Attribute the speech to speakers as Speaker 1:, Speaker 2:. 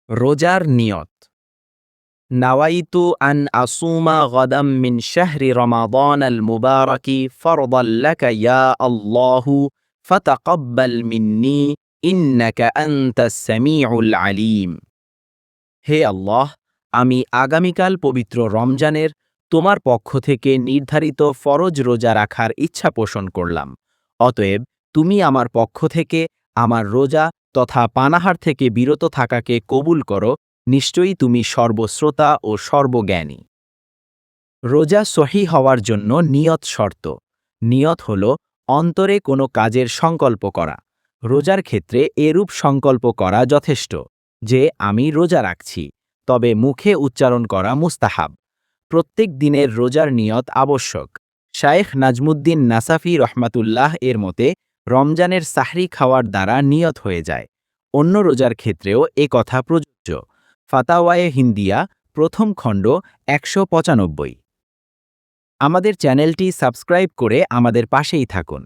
Speaker 1: রোজার নিয়ত। নাওয়াইতু আন আসুমা গাদাম মিন শাহরি রমাদান আল মুবারাকি ফরদাল লাকা ইয়া আল্লাহু ফাতাকাব্বাল মিন্নি ইন্নাকা আনতাস সামিউল আলিম। হে আল্লাহ, আমি আগামীকাল পবিত্র রমজানের তোমার পক্ষ থেকে নির্ধারিত ফরজ রোজা রাখার ইচ্ছা পোষণ করলাম। অতএব তুমি আমার পক্ষ থেকে আমার রোজা তথা পানাহার থেকে বিরত থাকাকে কবুল করো। নিশ্চয়ই তুমি সর্বশ্রোতা ও সর্বজ্ঞানী। রোজা সহি হওয়ার জন্য নিয়ত শর্ত। নিয়ত হল অন্তরে কোনো কাজের সংকল্প করা। রোজার ক্ষেত্রে এরূপ সংকল্প করা যথেষ্ট যে আমি রোজা রাখছি, তবে মুখে উচ্চারণ করা মুস্তাহাব। প্রত্যেক দিনের রোজার নিয়ত আবশ্যক। শায়েখ নাজমুদ্দিন নাসাফি রহমাতুল্লাহ এর মতে রমজানের সাহরি খাওয়ার দ্বারা নিয়ত হয়ে যায়। অন্য রোজার ক্ষেত্রেও এ কথা প্রযোজ্য। ফাতাওয়ায়ে হিন্দিয়া প্রথম খণ্ড ১৯৫। আমাদের চ্যানেলটি সাবস্ক্রাইব করে আমাদের পাশেই থাকুন।